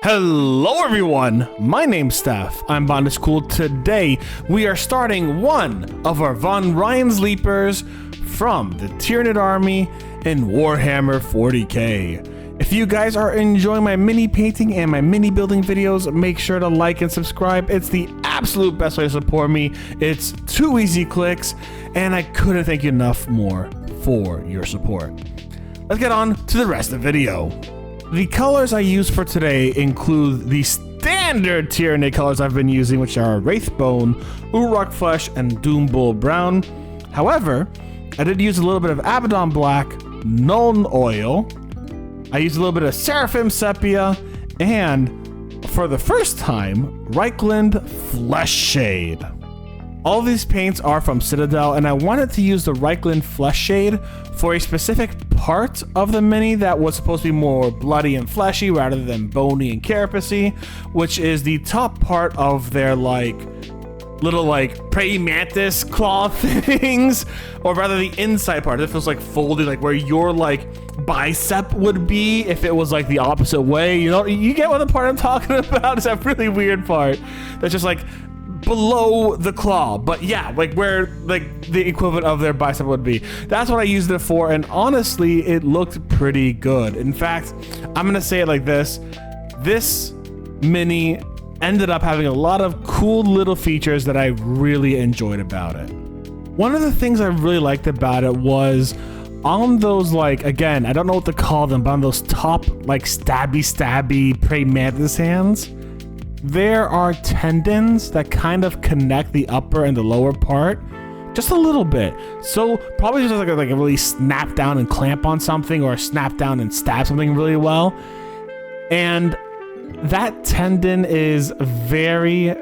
Hello everyone, my name's Steph, I'm Botanist Cool. Today we are starting one of our Von Ryan's Leapers from the Tyranid army in Warhammer 40k. If you guys are enjoying my mini painting and my mini building videos, make sure to like and subscribe. It's the absolute best way to support me. It's 2 easy clicks, and I couldn't thank you enough more for your support. Let's get on to the rest of the video. The colors I use for today include the standard Tyranid colors I've been using, which are Wraithbone, Uruk Flesh, and Doombull Brown. However, I did use a little bit of Abaddon Black, Nuln Oil, I used a little bit of Seraphim Sepia, and for the first time, Reichland Flesh Shade. All these paints are from Citadel, and I wanted to use the Reichland Flesh Shade for a specific part of the mini that was supposed to be more bloody and fleshy rather than bony and carapacey, which is the top part of their little praying mantis claw things, or rather the inside part. It feels like folded, like where your bicep would be if it was the opposite way. You know, you get what the part I'm talking about? It's that really weird part that's just below the claw, but yeah, where the equivalent of their bicep would be. That's what I used it for, and honestly, it looked pretty good. In fact, I'm gonna say it like this: this mini ended up having a lot of cool little features that I really enjoyed about it. One of the things I really liked about it was on those, again, I don't know what to call them, but on those top stabby praying mantis hands, there are tendons that kind of connect the upper and the lower part just a little bit. So probably just like a really snap down and clamp on something, or snap down and stab something really well. And that tendon is very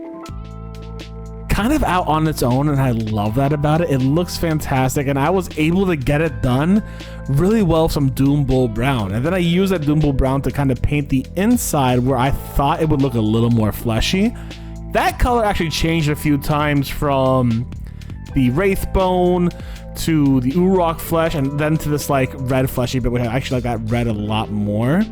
kind of out on its own, and I love that about it. It looks fantastic, and I was able to get it done really well with some Doombull Brown. And then I used that Doombull Brown to kind of paint the inside where I thought it would look a little more fleshy. That color actually changed a few times from the Wraithbone to the Uruk Flesh, and then to this red fleshy bit, which I actually like that red a lot more.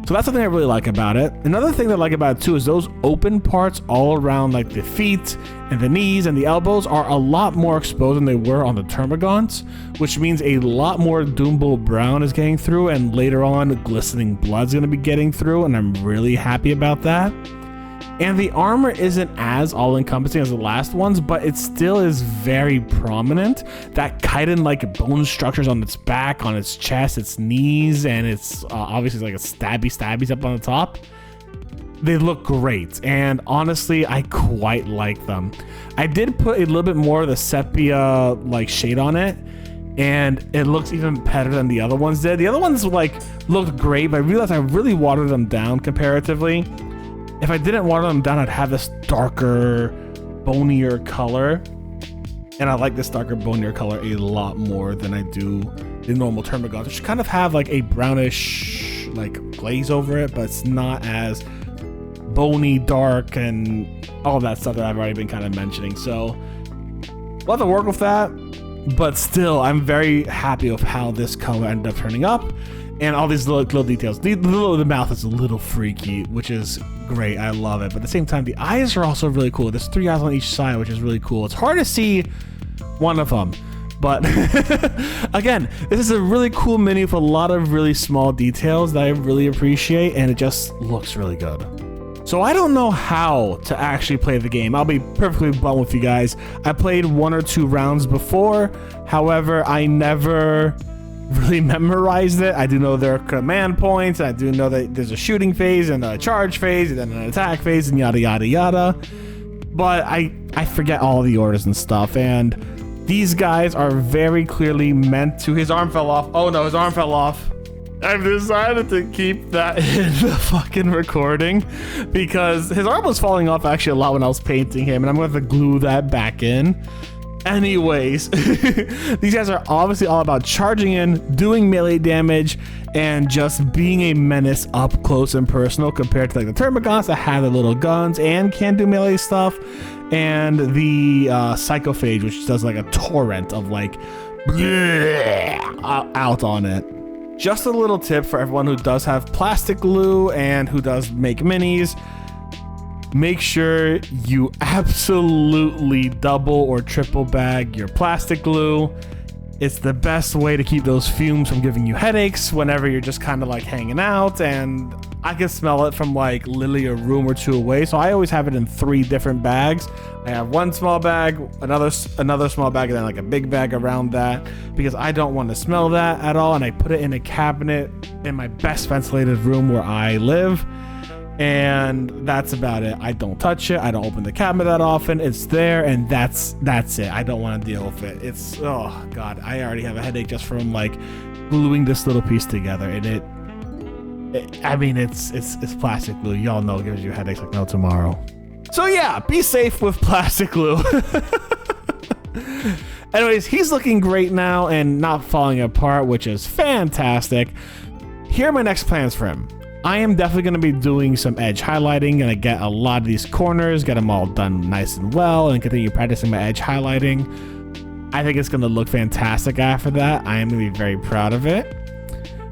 So that's something I really like about it. Another thing that I like about it too is those open parts all around the feet and the knees and the elbows are a lot more exposed than they were on the Termagants, which means a lot more Doombull Brown is getting through, and later on Glistening Blood's gonna be getting through, and I'm really happy about that. And the armor isn't as all-encompassing as the last ones, but it still is very prominent. That chitin-like bone structures on its back, on its chest, its knees, and it's obviously a stabbies up on the top. They look great, and honestly, I quite like them. I did put a little bit more of the sepia shade on it, and it looks even better than the other ones did. The other ones looked great, but I realized I really watered them down comparatively. If I didn't water them down, I'd have this darker, bonier color. And I like this darker, bonier color a lot more than I do the normal Termagants, which kind of have a brownish glaze over it, but it's not as bony, dark, and all that stuff that I've already been kind of mentioning. So we'll have to work with that, but still, I'm very happy with how this color ended up turning up. And all these little details. The mouth is a little freaky, which is great. I love it. But at the same time, the eyes are also really cool. There's 3 eyes on each side, which is really cool. It's hard to see one of them. But again, this is a really cool mini with a lot of really small details that I really appreciate. And it just looks really good. So I don't know how to actually play the game. I'll be perfectly blunt with you guys. I played 1 or 2 rounds before. However, I never really memorized it. I do know there are command points. I do know that there's a shooting phase and a charge phase and then an attack phase and yada yada yada. But I forget all the orders and stuff. And these guys are very clearly meant to. His arm fell off. Oh no, his arm fell off. I've decided to keep that in the fucking recording because his arm was falling off actually a lot when I was painting him, and I'm going to have to glue that back in. Anyways, these guys are obviously all about charging in, doing melee damage, and just being a menace up close and personal compared to the Termagants that have the little guns and can do melee stuff, and the Psychophage, which does a torrent of out on it. Just a little tip for everyone who does have plastic glue and who does make minis. Make sure you absolutely double or triple bag your plastic glue. It's the best way to keep those fumes from giving you headaches whenever you're just kind of like hanging out, and I can smell it from like literally a room or two away. So I always have it in 3 different bags. I have one small bag, another small bag, and then like a big bag around that, because I don't want to smell that at all. And I put it in a cabinet in my best ventilated room where I live. And that's about it. I don't touch it. I don't open the cabinet that often. It's there, and that's it. I don't want to deal with it. It's, oh god, I already have a headache just from like gluing this little piece together. And I mean, it's plastic glue. Y'all know it gives you headaches like no tomorrow. So yeah, be safe with plastic glue. Anyways, he's looking great now and not falling apart, which is fantastic. Here are my next plans for him. I am definitely going to be doing some edge highlighting. Going to get a lot of these corners, get them all done nice and well, and continue practicing my edge highlighting. I think it's going to look fantastic after that. I am going to be very proud of it.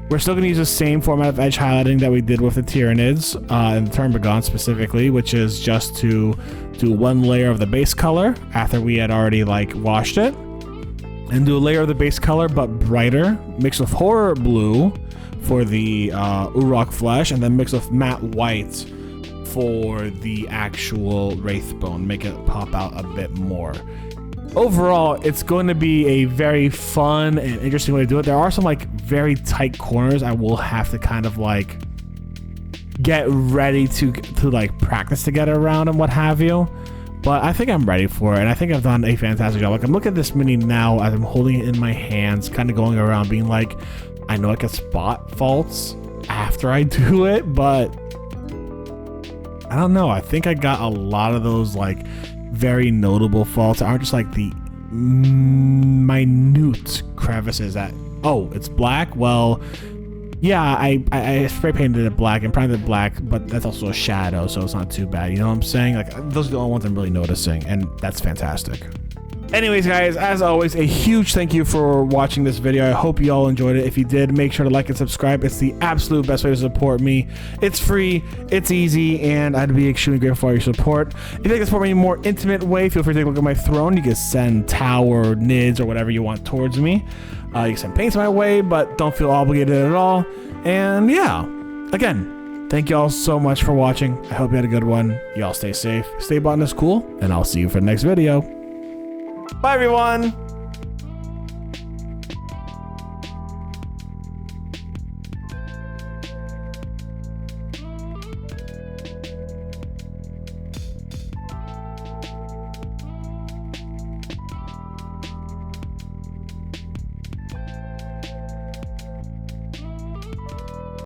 We're still going to use the same format of edge highlighting that we did with the Tyranids, and the Termagant specifically, which is just to do 1 layer of the base color after we had already like washed it, and do a layer of the base color but brighter, mixed with horror blue for the Urok flesh, and then mix with matte white for the actual Wraithbone, make it pop out a bit more. Overall, it's going to be a very fun and interesting way to do it. There are some like very tight corners I will have to kind of like get ready to like practice to get around and what have you. But I think I'm ready for it, and I think I've done a fantastic job. Like, I'm looking at this mini now as I'm holding it in my hands, kind of going around being like, I know I can spot faults after I do it, but I don't know. I think I got a lot of those like very notable faults that aren't just like the minute crevices that, oh, it's black. Well, yeah, I spray painted it black and primed it black, but that's also a shadow, so it's not too bad. You know what I'm saying? Like, those are the only ones I'm really noticing, and that's fantastic. Anyways, guys, as always, a huge thank you for watching this video. I hope you all enjoyed it. If you did, make sure to like and subscribe. It's the absolute best way to support me. It's free, it's easy, and I'd be extremely grateful for your support. If you'd like to support me in a more intimate way, feel free to take a look at my throne. You can send Tau or Nids or whatever you want towards me. You can send paints my way, but don't feel obligated at all. And yeah, again, thank you all so much for watching. I hope you had a good one. Y'all stay safe, stay Botanist Cool, and I'll see you for the next video. Bye, everyone.